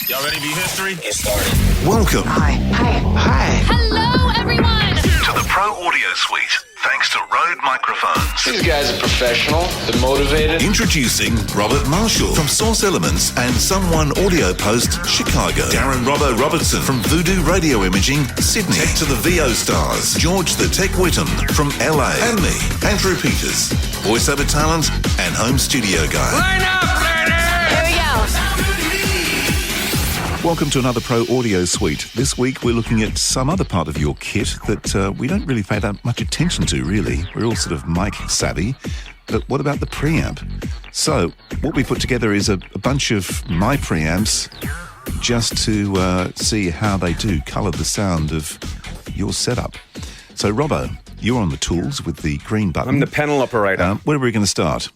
Y'all ready to be history? Get started. Welcome. Hi. Hello, everyone. To the Pro Audio Suite, thanks to Rode Microphones. These guys are professional. They're motivated. Introducing Robert Marshall from Source Elements and Someone Audio Post, Chicago. Darren Robbo Robertson from Voodoo Radio Imaging, Sydney. Tech to the VO Stars, George the Tech Whittam from LA. And me, Andrew Peters, voiceover talent and home studio guy. Line up, ladies! Here we go. Welcome to another Pro Audio Suite. This week we're looking at some other part of your kit that we don't really pay that much attention to, really. We're all sort of mic savvy. But what about the preamp? So what we put together is a bunch of my preamps just to see how they do colour the sound of your setup. So Robbo, you're on the tools with the green button. I'm the panel operator. Where are we going to start?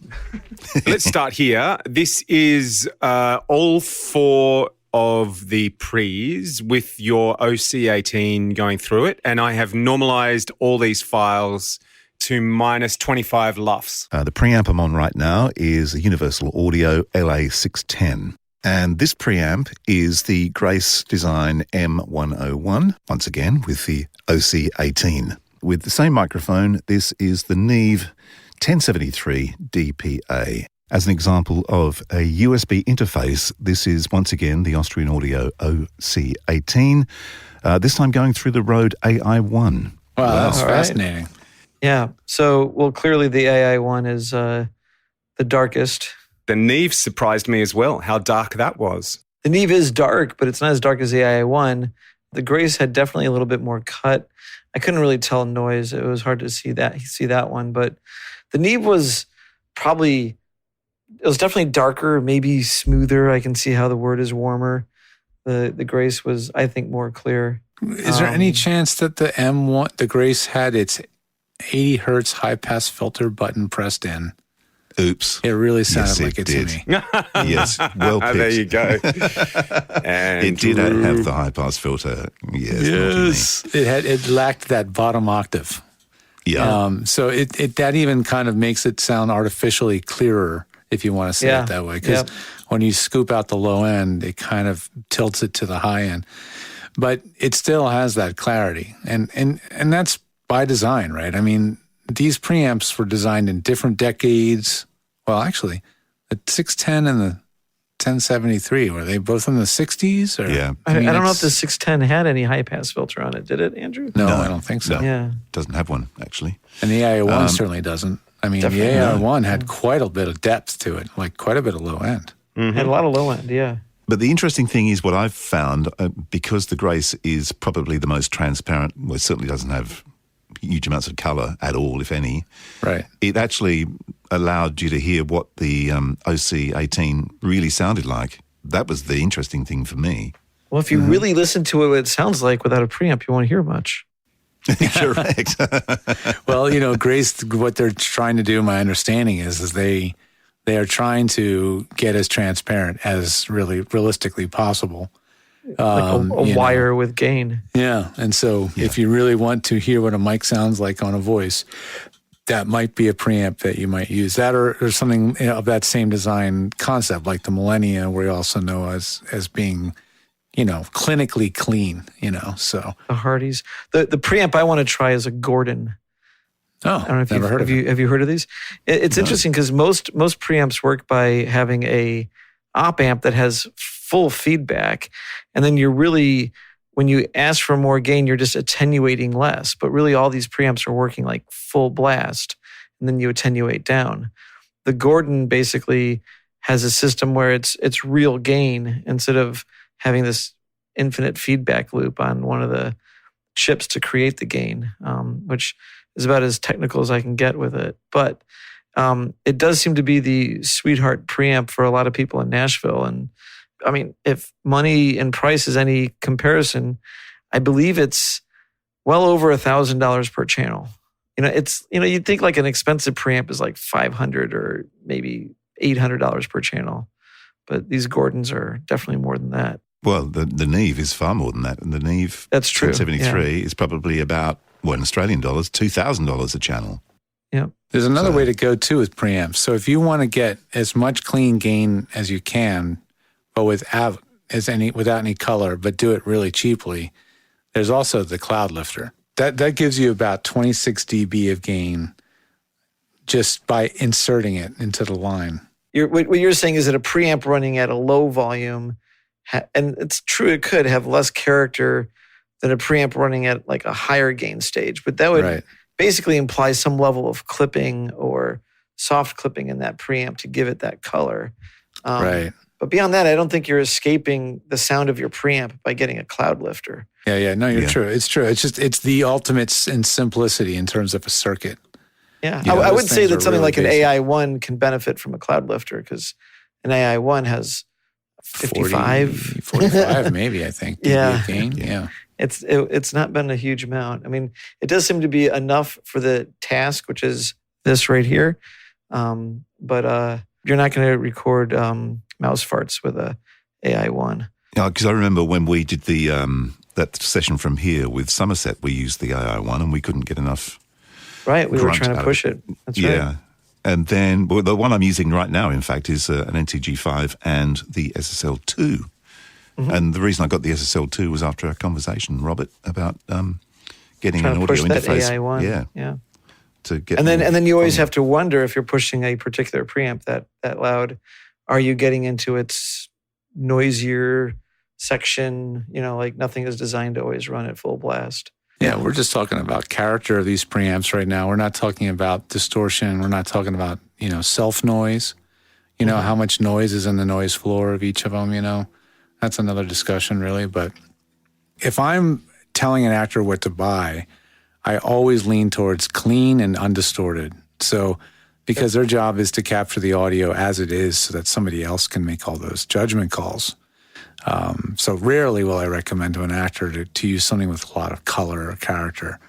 Let's start here. This is all four of the pre's with your OC18 going through it, and I have normalized all these files to minus 25 LUFS. The preamp I'm on right now is a Universal Audio LA610. And this preamp is the Grace Design M101, once again with the OC18. With the same microphone, this is the Neve 1073 DPA. As an example of a USB interface, this is once again the Austrian Audio OC18, this time going through the Rode AI1. Wow, that's All right. fascinating. Yeah. So, well, clearly the AI1 is the darkest. The Neve surprised me as well, how dark that was. The Neve is dark, but it's not as dark as the AI1. The Grace had definitely a little bit more cut. I couldn't really tell noise. It was hard to see that one. But the Neve was definitely darker, maybe smoother. I can see how the word is warmer. The Grace was, I think, more clear. Is there any chance that the M1, the Grace had its 80 hertz high pass filter button pressed in? Oops. It really sounded Yes, like it to did. me. Yes, well picked. There you go. It did have the high-pass filter. Yes. It lacked that bottom octave. Yeah. So it that even kind of makes it sound artificially clearer, if you want to say it that way. Because when you scoop out the low end, it kind of tilts it to the high end. But it still has that clarity. And that's by design, right? I mean, these preamps were designed in different decades. Well, actually, the 610 and the 1073, were they both in the 60s? Or? Yeah. I don't know if the 610 had any high-pass filter on it. Did it, Andrew? No, I don't think so. No. Yeah. Doesn't have one, actually. And the AI1 certainly doesn't. I mean, the Definitely AI1 had quite a bit of depth to it, like quite a bit of low end. Had a lot of low end, yeah. But the interesting thing is what I've found, because the Grace is probably the most transparent, well, it certainly doesn't have huge amounts of colour at all, if any. Right. It actually allowed you to hear what the OC18 really sounded like. That was the interesting thing for me. Well, if you really listen to what it sounds like without a preamp, you won't hear much. Correct. Well, Grace, what they're trying to do, my understanding is they are trying to get as transparent as really realistically possible. Like a wire with gain. Yeah. And so if you really want to hear what a mic sounds like on a voice, that might be a preamp that you might use. That or something of that same design concept, like the Millennia, we also know as being, clinically clean, so. The Hardys. The preamp I want to try is a Gordon. Oh, I don't know if never heard of it. Have you heard of these? It's interesting because most preamps work by having a op amp that has full feedback, and then when you ask for more gain, you're just attenuating less. But really, all these preamps are working like full blast, and then you attenuate down. The Gordon basically has a system where it's real gain instead of having this infinite feedback loop on one of the chips to create the gain, which is about as technical as I can get with it. But it does seem to be the sweetheart preamp for a lot of people in Nashville. And I mean, if money and price is any comparison, I believe it's well over $1,000 per channel. You'd think like an expensive preamp is like $500 or maybe $800 per channel. But these Gordons are definitely more than that. Well, the Neve is far more than that. And the Neve That's true. 1073 is probably about, in Australian dollars, $2,000 a channel. Yeah. There's another way to go too with preamps. So if you want to get as much clean gain as you can, but without any color, but do it really cheaply, there's also the cloud lifter. That gives you about 26 dB of gain just by inserting it into the line. What you're saying is that a preamp running at a low volume, and it's true, it could have less character than a preamp running at like a higher gain stage, but that would basically imply some level of clipping or soft clipping in that preamp to give it that color. Right. But beyond that, I don't think you're escaping the sound of your preamp by getting a cloud lifter. Yeah. No, you're true. It's true. It's the ultimate in simplicity in terms of a circuit. Yeah. You know, I would say that something really like basic. an AI1 can benefit from a cloud lifter because an AI1 has 55. 45 maybe, I think. Yeah. dB of gain. Yeah. It's not been a huge amount. I mean, it does seem to be enough for the task, which is this right here. But you're not going to record mouse farts with a AI1. Yeah, because I remember when we did the that session from here with Somerset, we used the AI1 and we couldn't get enough. Right, we were grunt trying to out push of it. That's right. Yeah. And then the one I'm using right now, in fact, is an NTG5 and the SSL2. Mm-hmm. And the reason I got the SSL2 was after our conversation, Robert, about getting Trying an to audio push that interface. AI1. Yeah. To get and then you always have to wonder if you're pushing a particular preamp that loud, are you getting into its noisier section? You know, like nothing is designed to always run at full blast. Yeah, we're just talking about character of these preamps right now. We're not talking about distortion. We're not talking about, self noise. How much noise is in the noise floor of each of them, That's another discussion really. But if I'm telling an actor what to buy, I always lean towards clean and undistorted. So because their job is to capture the audio as it is so that somebody else can make all those judgment calls. So rarely will I recommend to an actor to use something with a lot of color or character.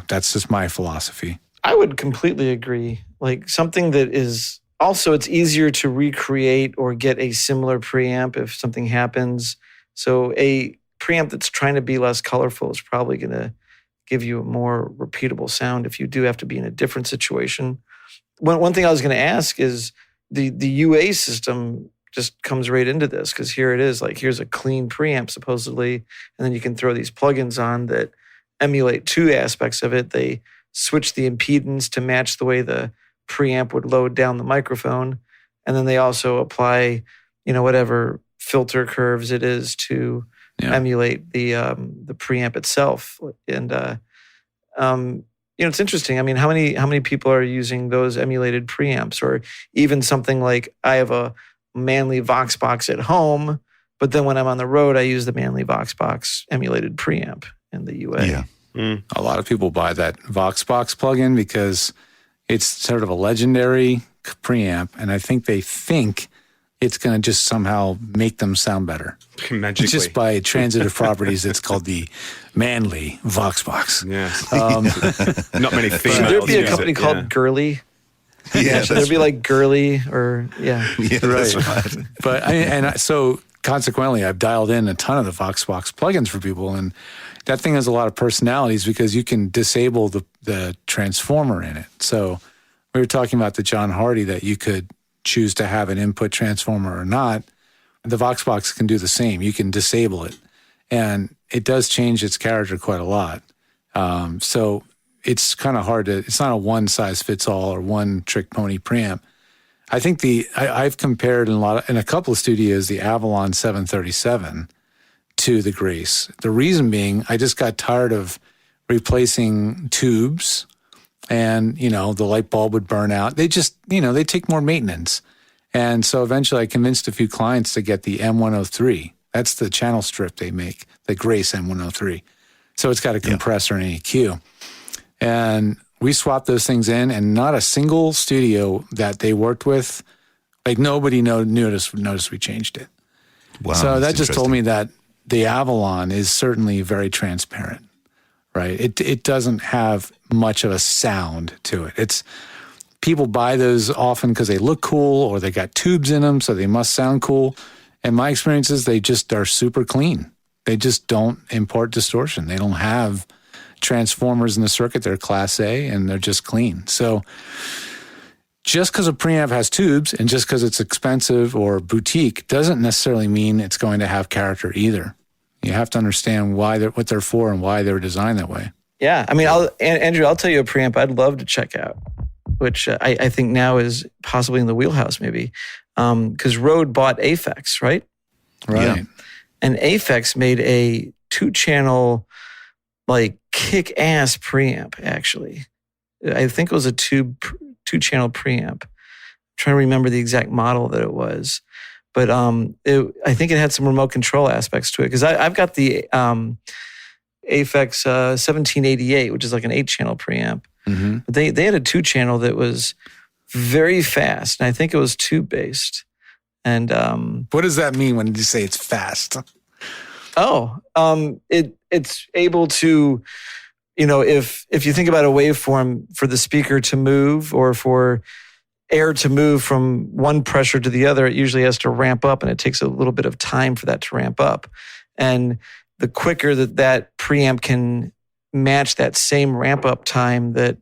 That's just my philosophy. I would completely agree. Like something that is also, it's easier to recreate or get a similar preamp if something happens. So a preamp that's trying to be less colorful is probably going to give you a more repeatable sound if you do have to be in a different situation. One thing I was going to ask is the UA system just comes right into this because here it is, like here's a clean preamp supposedly, and then you can throw these plugins on that emulate two aspects of it. They switch the impedance to match the way the preamp would load down the microphone, and then they also apply, whatever filter curves it is to emulate the preamp itself. And it's interesting. I mean, how many people are using those emulated preamps, or even something like I have a Manley Voxbox at home, but then when I'm on the road, I use the Manley Voxbox emulated preamp in the UA. Yeah. A lot of people buy that Voxbox plugin because it's sort of a legendary preamp, and I think they think it's going to just somehow make them sound better. Magically. Just by transitive properties, it's called the Manley Voxbox. Yes. Not many females. Should there be a use company it, called Girly? Yeah, Should there be like Girly or Yeah, that's right. But so consequently, I've dialed in a ton of the Voxbox plugins for people, and that thing has a lot of personalities because you can disable the transformer in it. So we were talking about the John Hardy that you could choose to have an input transformer or not. The Voxbox can do the same. You can disable it, and it does change its character quite a lot. So it's kind of hard to. It's not a one size fits all or one trick pony preamp. I think I've compared in a couple of studios the Avalon 737 to the Grace. The reason being, I just got tired of replacing tubes, and the light bulb would burn out. They just they take more maintenance, and so eventually I convinced a few clients to get the M103. That's the channel strip they make, the Grace M103. So it's got a compressor and an EQ. And we swapped those things in, and not a single studio that they worked with, like nobody noticed we changed it. Wow, so that just told interesting. me that the Avalon is certainly very transparent, right? It doesn't have much of a sound to it. It's people buy those often because they look cool or they got tubes in them, so they must sound cool. And my experience is they just are super clean. They just don't import distortion. They don't have transformers in the circuit. They're Class A and they're just clean. So just because a preamp has tubes and just because it's expensive or boutique doesn't necessarily mean it's going to have character either. You have to understand what they're for and why they were designed that way. Yeah. I mean, Andrew, I'll tell you a preamp I'd love to check out, which I think now is possibly in the wheelhouse maybe, because Rode bought Aphex, right? Right. Yeah. And Aphex made a 2-channel, like, kick-ass preamp, actually. I think it was a 2-channel preamp. I'm trying to remember the exact model that it was. But I think it had some remote control aspects to it. Because I've got the Aphex 1788, which is like an 8-channel preamp. Mm-hmm. But they had a 2-channel that was very fast. And I think it was tube-based. And what does that mean when you say it's fast? It's able to, if you think about a waveform for the speaker to move or for air to move from one pressure to the other, it usually has to ramp up, and it takes a little bit of time for that to ramp up. And the quicker that preamp can match that same ramp up time that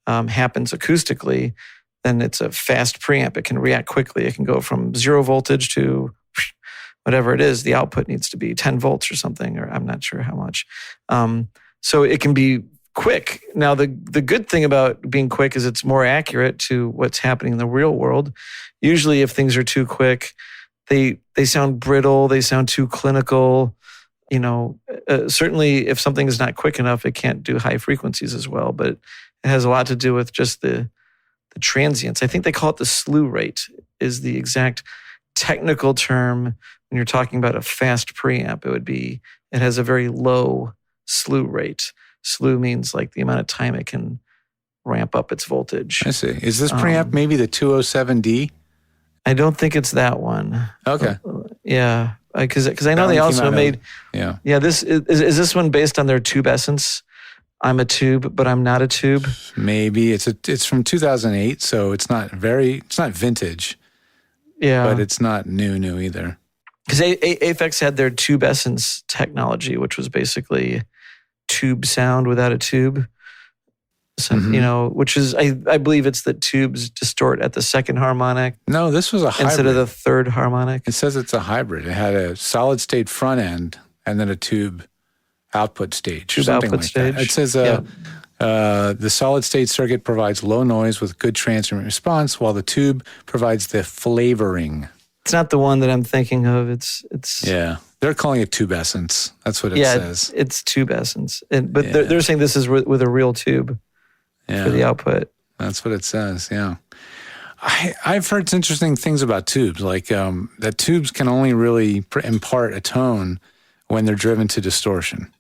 happens acoustically, then it's a fast preamp. It can react quickly. It can go from 0 voltage to whatever it is. The output needs to be 10 volts or something, or I'm not sure how much. So it can be quick. Now, the good thing about being quick is it's more accurate to what's happening in the real world. Usually if things are too quick, they sound brittle, they sound too clinical. Certainly if something is not quick enough, it can't do high frequencies as well, but it has a lot to do with just the transients. I think they call it the slew rate is the exact technical term when you're talking about a fast preamp. It has a very low slew rate. Slew means like the amount of time it can ramp up its voltage. I see. Is this preamp maybe the 207D? I don't think it's that one. Okay. Yeah. Because I know they also made... Yeah. Is this one based on their tube essence? I'm a tube, but I'm not a tube. Maybe it's from 2008, so it's not vintage. Yeah, but it's not new either. Because Aphex had their tube essence technology, which was basically tube sound without a tube. So, which is I believe it's that tubes distort at the second harmonic. No, this was a hybrid instead of the third harmonic. It says it's a hybrid. It had a solid state front end and then a tube output stage. Tube output stage. It says the solid state circuit provides low noise with good transient response, while the tube provides the flavoring. It's not the one that I'm thinking of. It's yeah. They're calling it tube essence. That's what it says. It's tube essence. But they're saying this is with a real tube for the output. That's what it says. Yeah. I've heard some interesting things about tubes, like that tubes can only really impart a tone when they're driven to distortion.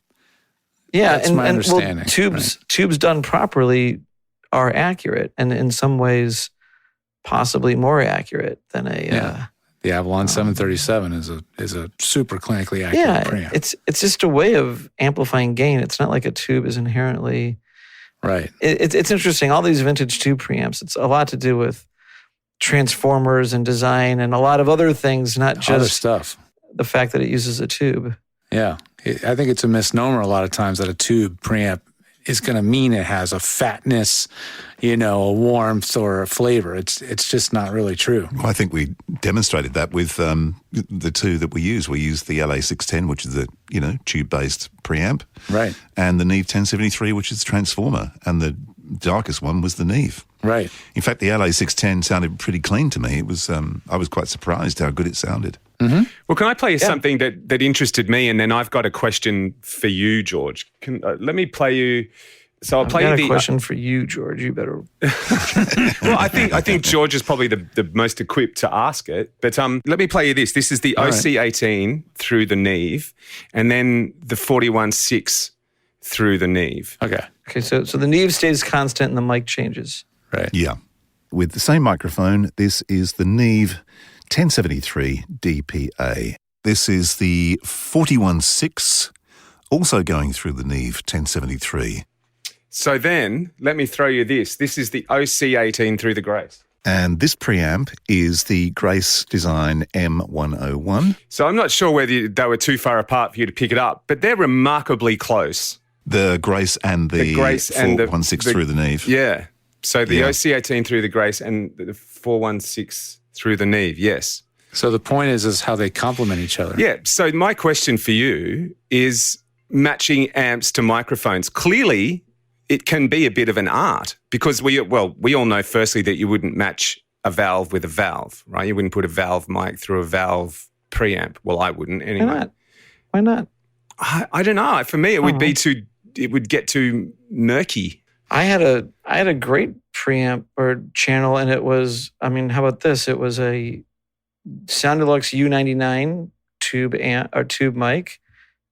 Yeah, that's my understanding. Tubes done properly are accurate, and in some ways, possibly more accurate than a. The Avalon 737 is a super clinically accurate preamp. It's just a way of amplifying gain. It's not like a tube is inherently right. It's interesting. All these vintage tube preamps. It's a lot to do with transformers and design and a lot of other things, not just other stuff. The fact that it uses a tube. Yeah. I think it's a misnomer a lot of times that a tube preamp is going to mean it has a fatness, a warmth or a flavor. It's just not really true. Well, I think we demonstrated that with the two that we use. We used the LA610, which is the, tube-based preamp. Right. And the Neve 1073, which is transformer. And the darkest one was the Neve. Right. In fact, the LA610 sounded pretty clean to me. It was. I was quite surprised how good it sounded. Mm-hmm. Well, can I play you something that interested me, and then I've got a question for you, George. Let me play you. So I'll play you the question for you, George. You better. Well, I think George is probably the most equipped to ask it. But let me play you this. This is the OC18 through the Neve, and then the 41.6 through the Neve. Okay. So the Neve stays constant and the mic changes. Right. Yeah. With the same microphone, this is the Neve 1073 DPA. This is the 41.6, also going through the Neve 1073. So then, let me throw you this. This is the OC18 through the Grace. And this preamp is the Grace Design M101. So I'm not sure whether they were too far apart for you to pick it up, but they're remarkably close. The Grace and the 416 through the Neve. Yeah. So the OC18 through the Grace and the 416 through the Neve, yes. So the point is how they complement each other. Yeah. So my question for you is matching amps to microphones. Clearly, it can be a bit of an art because we all know firstly that you wouldn't match a valve with a valve, right? You wouldn't put a valve mic through a valve preamp. Well, I wouldn't anyway. Why not? I don't know. For me, it would get too murky. I had a great preamp or channel, and it was, how about this? It was a Sound Deluxe U99 tube amp or tube mic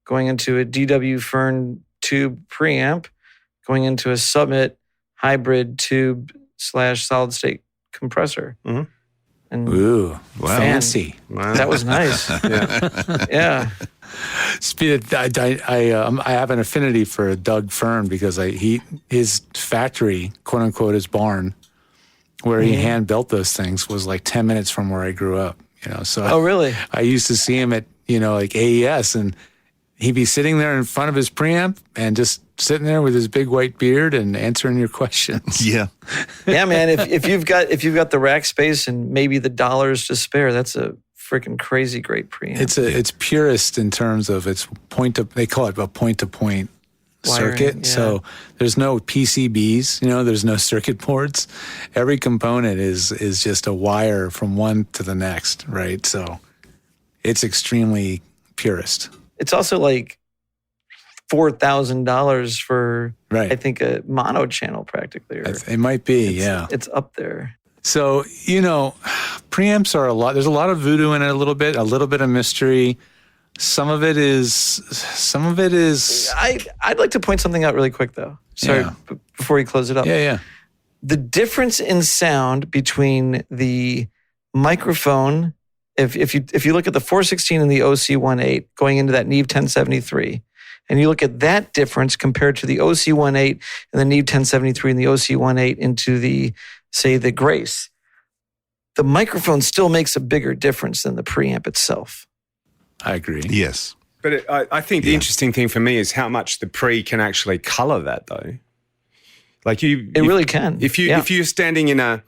going into a DW Fern tube preamp, going into a Summit hybrid tube / solid state compressor. Mm-hmm. And ooh, wow. Fancy. Wow. That was nice. Yeah. I have an affinity for Doug Fern because his factory, quote unquote, his barn, where he hand built those things was like 10 minutes from where I grew up. So oh really? I used to see him at like AES, and he'd be sitting there in front of his preamp and just sitting there with his big white beard and answering your questions. Yeah. Yeah, man. If you've got the rack space and maybe the dollars to spare, that's a freaking crazy great preamp. It's purist in terms of its they call it a point-to-point circuit. Yeah. So there's no PCBs, there's no circuit boards. Every component is just a wire from one to the next, right? So it's extremely purist. It's also like $4,000 for, right. I think, a mono channel practically. It might be, It's up there. So, preamps are a lot. There's a lot of voodoo in it, a little bit of mystery. Some of it is. I'd like to point something out really quick, though. Sorry, before you close it up. Yeah. The difference in sound between the microphone, if you look at the 416 and the OC18 going into that Neve 1073, and you look at that difference compared to the OC18 and the Neve 1073 and the OC18 into the, say, the Grace, the microphone still makes a bigger difference than the preamp itself. I agree. Yes. But I think the interesting thing for me is how much the pre can actually color that, though. Like it really can. If you're standing in your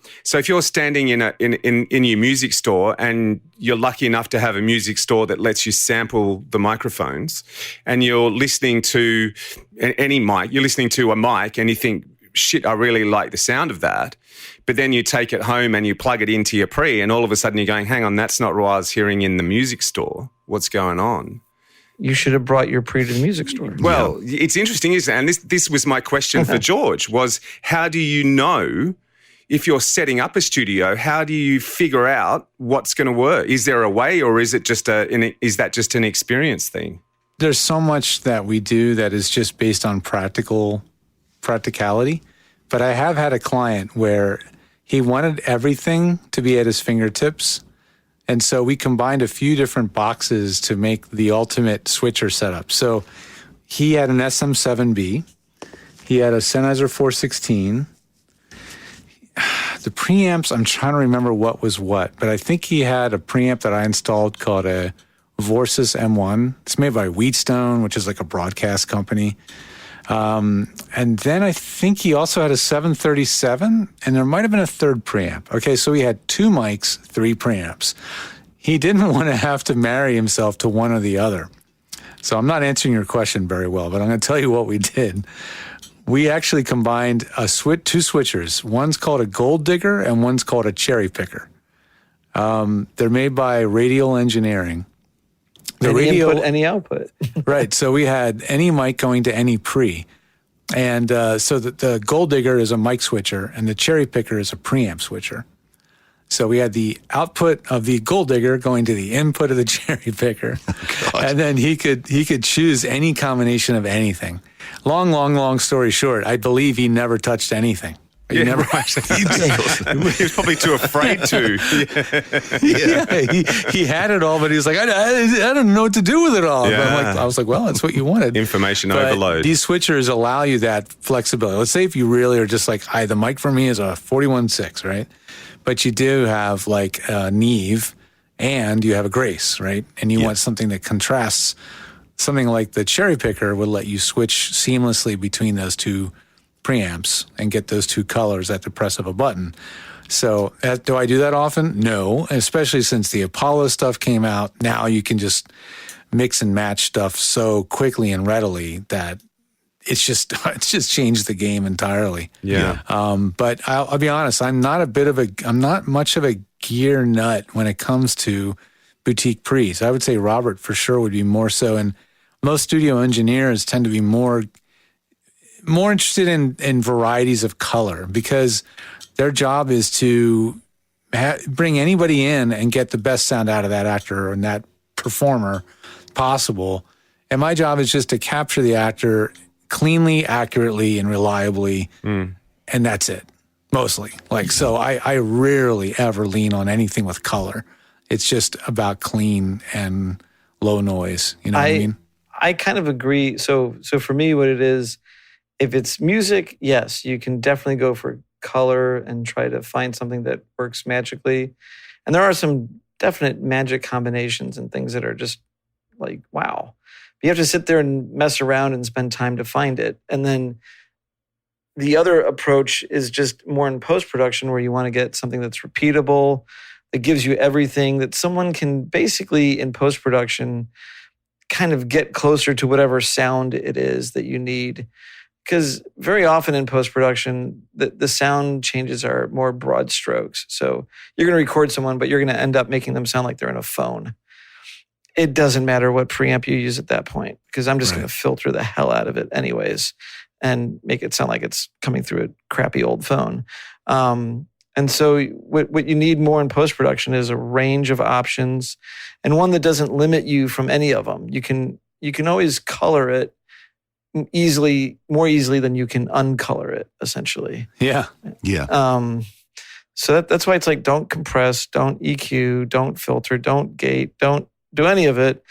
music store and you're lucky enough to have a music store that lets you sample the microphones, and you're listening to any mic, you're listening to a mic and you think, shit, I really like the sound of that. But then you take it home and you plug it into your pre, and all of a sudden you're going, hang on, that's not what I was hearing in the music store. What's going on? You should have brought your pre to the music store. Well, it's interesting, isn't it? And this was my question for George, was how do you know if you're setting up a studio, how do you figure out what's going to work? Is there a way, or is that just an experience thing? There's so much that we do that is just based on practicality. But I have had a client where he wanted everything to be at his fingertips. And so we combined a few different boxes to make the ultimate switcher setup. So he had an SM7B. He had a Sennheiser 416. The preamps, I'm trying to remember what was what, but I think he had a preamp that I installed called a Vorsys M1. It's made by Wheatstone, which is like a broadcast company. And then I think he also had a 737, and there might have been a third preamp. Okay, so he had 2 mics, 3 preamps. He didn't want to have to marry himself to one or the other. So I'm not answering your question very well, but I'm going to tell you what we did. We actually combined 2 switchers. One's called a gold digger and one's called a cherry picker. They're made by Radial Engineering. Any input, any output. Right. So we had any mic going to any pre. And so the gold digger is a mic switcher and the cherry picker is a preamp switcher. So we had the output of the gold digger going to the input of the cherry picker. Oh, and then he could choose any combination of anything. Long story short, I believe he never touched anything. He never actually. He was probably too afraid to. He had it all, but he was like, I don't know what to do with it all. Yeah. I was like, well, that's what you wanted. Information overload. These switchers allow you that flexibility. Let's say if you really are just like, the mic for me is a 41.6, right? But you do have like a Neve and you have a Grace, right? And you want something that contrasts. Something like the cherry picker would let you switch seamlessly between those two preamps and get those two colors at the press of a button. So do I do that often? No, especially since the Apollo stuff came out. Now you can just mix and match stuff so quickly and readily that it's just changed the game entirely. Yeah. But I'll be honest, I'm not much of a gear nut when it comes to boutique pre's. I would say Robert for sure would be more so, and most studio engineers tend to be more interested in varieties of color because their job is to bring anybody in and get the best sound out of that actor and that performer possible. And my job is just to capture the actor cleanly, accurately, and reliably, and that's it, mostly. So I rarely ever lean on anything with color. It's just about clean and low noise. You know what I mean? I kind of agree. So for me, what it is, if it's music, yes, you can definitely go for color and try to find something that works magically. And there are some definite magic combinations and things that are just like, wow. But you have to sit there and mess around and spend time to find it. And then the other approach is just more in post-production where you want to get something that's repeatable, that gives you everything, that someone can basically in post-production kind of get closer to whatever sound it is that you need. Because very often in post-production, the sound changes are more broad strokes. So you're going to record someone, but you're going to end up making them sound like they're in a phone. It doesn't matter what preamp you use at that point, because I'm just going to filter the hell out of it anyways and make it sound like it's coming through a crappy old phone. And so what you need more in post-production is a range of options and one that doesn't limit you from any of them. You can always color it more easily than you can uncolor it, essentially. Yeah. So that's why it's like, don't compress, don't EQ, don't filter, don't gate, don't do any of it.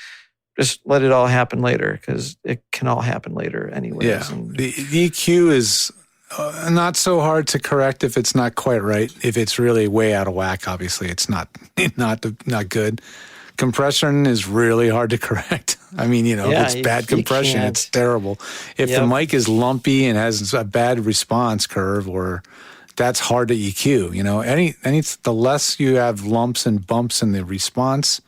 Just let it all happen later, because it can all happen later anyways. Yeah. The EQ is not so hard to correct if it's not quite right. If it's really way out of whack, obviously it's not good. Compression is really hard to correct. I mean, if it's bad compression, it's terrible. If the mic is lumpy and has a bad response curve, that's hard to EQ. The less you have lumps and bumps in the response,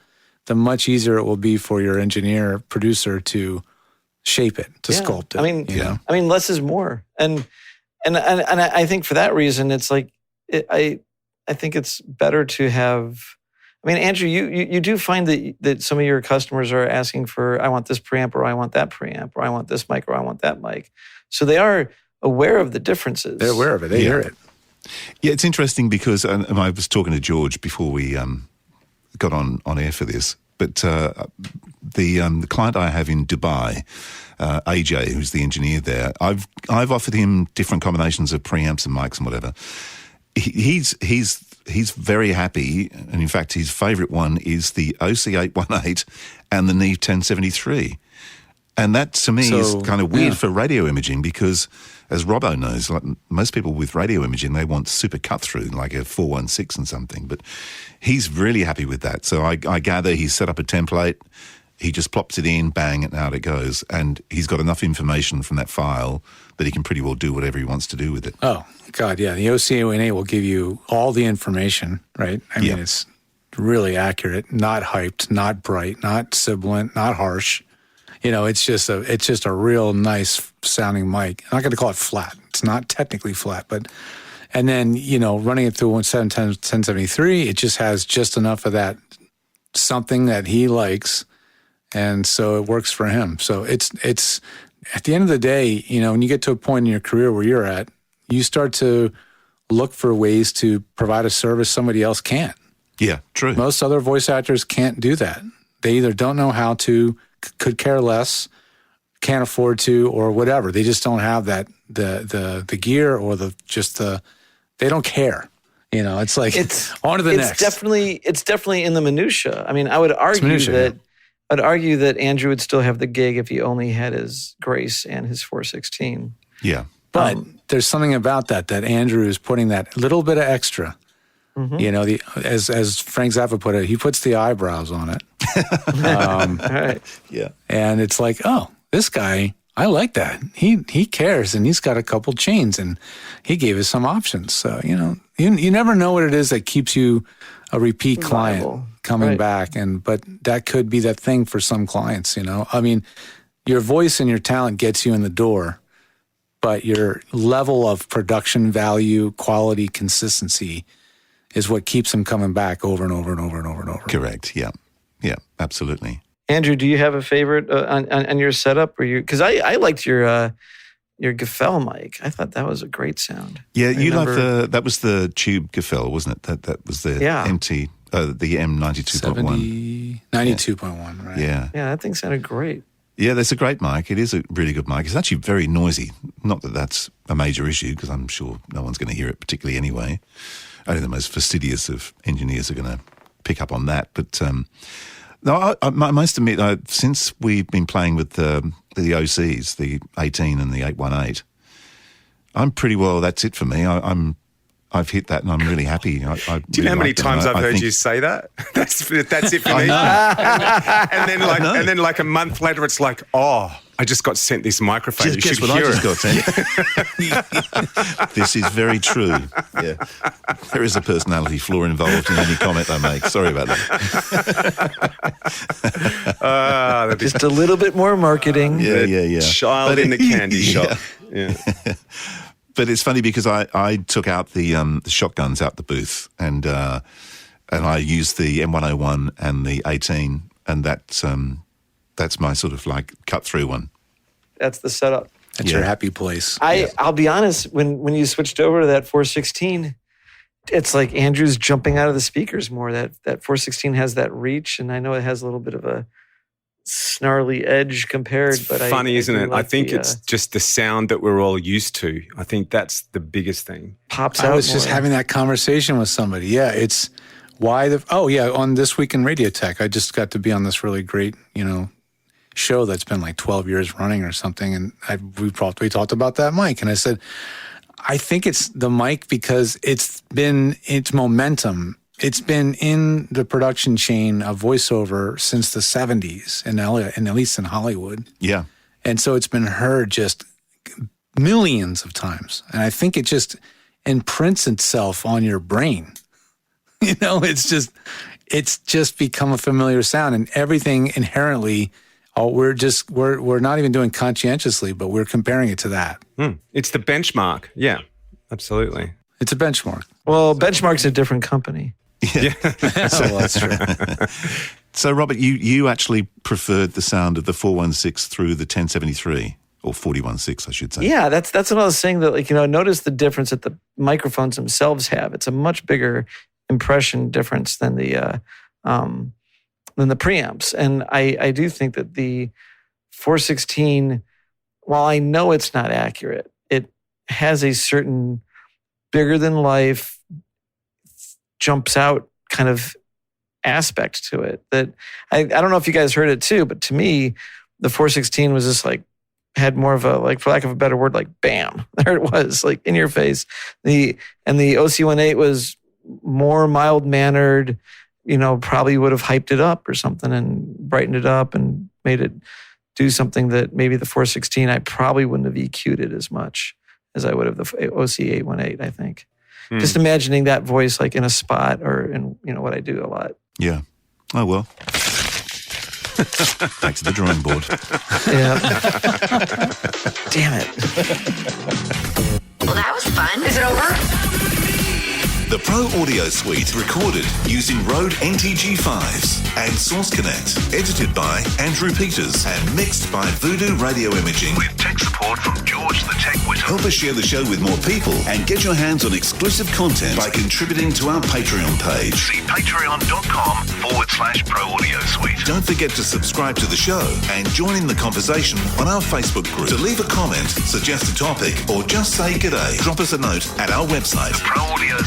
the much easier it will be for your engineer, producer to shape it, to sculpt it. I mean, less is more, and I think for that reason, it's like I think it's better to have. I mean, Andrew, you do find that some of your customers are asking for, I want this preamp, or I want that preamp, or I want this mic, or I want that mic. So they are aware of the differences. They're aware of it. They hear it. Yeah, it's interesting because I was talking to George before we got on air for this, but the client I have in Dubai, AJ, who's the engineer there, I've offered him different combinations of preamps and mics and whatever. He's very happy, and in fact, his favourite one is the OC818 and the Neve 1073. And that, to me, is kind of weird for radio imaging because, as Robbo knows, like most people with radio imaging, they want super cut-through, like a 416 and something. But he's really happy with that. So I gather he's set up a template, he just plops it in, bang, and out it goes. And he's got enough information from that file that he can pretty well do whatever he wants to do with it. Oh, God, yeah. The OC818 will give you all the information, right? I mean, it's really accurate, not hyped, not bright, not sibilant, not harsh. It's just a real nice sounding mic. I'm not going to call it flat. It's not technically flat, but and then running it through 1073, it just has just enough of that something that he likes, and so it works for him. So it's at the end of the day, when you get to a point in your career where you're at, you start to look for ways to provide a service somebody else can't. Yeah, true. Most other voice actors can't do that. They either don't know how to, could care less, can't afford to, or whatever. They just don't have that the gear or they don't care. It's like on to the next. It's definitely in the minutia. I mean, I would argue that Andrew would still have the gig if he only had his Grace and his 416. Yeah. But there's something about that Andrew is putting that little bit of extra. Mm-hmm. As Frank Zappa put it, he puts the eyebrows on it. All right. Yeah. And it's like, oh, this guy, I like that. He cares, and he's got a couple chains, and he gave us some options. So, you never know what it is that keeps you a repeat client coming back. But that could be that thing for some clients, I mean, your voice and your talent gets you in the door, but your level of production value, quality, consistency is what keeps them coming back over and over and over and over and over. Correct. Yeah. Yeah, absolutely. Andrew, do you have a favorite on your setup? Because I liked your Gefell mic. I thought that was a great sound. Yeah, that was the tube Gefell, wasn't it? That was the MT, the M92.1. 92.1, right? Yeah. Yeah, that thing sounded great. Yeah, that's a great mic. It is a really good mic. It's actually very noisy. Not that that's a major issue, because I'm sure no one's going to hear it particularly anyway. Only the most fastidious of engineers are going to pick up on that. But no, I must admit, since we've been playing with the OCs, the 18 and the 818, I'm pretty well. That's it for me. I've hit that, and I'm really happy. Do you know how many times I've heard you say that? That's it for me. And then like a month later, it's like, oh, I just got sent this microphone. Just guess what I just got sent. This is very true. Yeah, there is a personality flaw involved in any comment I make. Sorry about that. Just a little bit more marketing. Yeah. Child in the candy shop. Yeah. But it's funny because I took out the shotguns out the booth and I used the M101 and the 18, and that's my sort of like cut through one. That's the setup. That's your happy place. I'll be honest, when you switched over to that 416, it's like Andrew's jumping out of the speakers more. That 416 has that reach, and I know it has a little bit of a snarly edge compared. It's funny, isn't it? I think it's just the sound that we're all used to. I think that's the biggest thing. Pops out. I was just having that conversation with somebody. Yeah, it's why on This Week in Radio Tech, I just got to be on this really great, show that's been like 12 years running or something, and we talked about that mic, and I said, I think it's the mic because it's momentum. It's been in the production chain of voiceover since the 70s, and at least in Hollywood. Yeah. And so it's been heard just millions of times. And I think it just imprints itself on your brain. It's just become a familiar sound, and everything inherently, we're not even doing conscientiously, but we're comparing it to that. It's the benchmark. Yeah, absolutely. It's a benchmark. Well, Benchmark's a different company. Yeah. Well, that's true. So, Robert, you actually preferred the sound of the 416 through the 1073, or 416, I should say. Yeah, that's what I was saying. That notice the difference that the microphones themselves have. It's a much bigger impression difference than the preamps, and I do think that the 416, while I know it's not accurate, it has a certain bigger than life, jumps out kind of aspect to it that I don't know if you guys heard it too, but to me, the 416 was just like, had more of a, like, for lack of a better word, like bam, there it was, like in your face. The OC18 was more mild mannered, probably would have hyped it up or something and brightened it up and made it do something that maybe the 416, I probably wouldn't have EQ'd it as much as I would have the OC818, I think. Just imagining that voice like in a spot or in, what I do a lot. Yeah. Oh, well. Back to the drawing board. Yeah. Damn it. Well, that was fun. Is it over? The Pro Audio Suite recorded using Rode NTG5s and Source Connect. Edited by Andrew Peters and mixed by Voodoo Radio Imaging with tech support from George the Tech Whittam. Help us share the show with more people and get your hands on exclusive content by contributing to our Patreon page. See patreon.com/Pro Audio Suite. Don't forget to subscribe to the show and join in the conversation on our Facebook group. To leave a comment, suggest a topic, or just say g'day, drop us a note at our website, theproaudio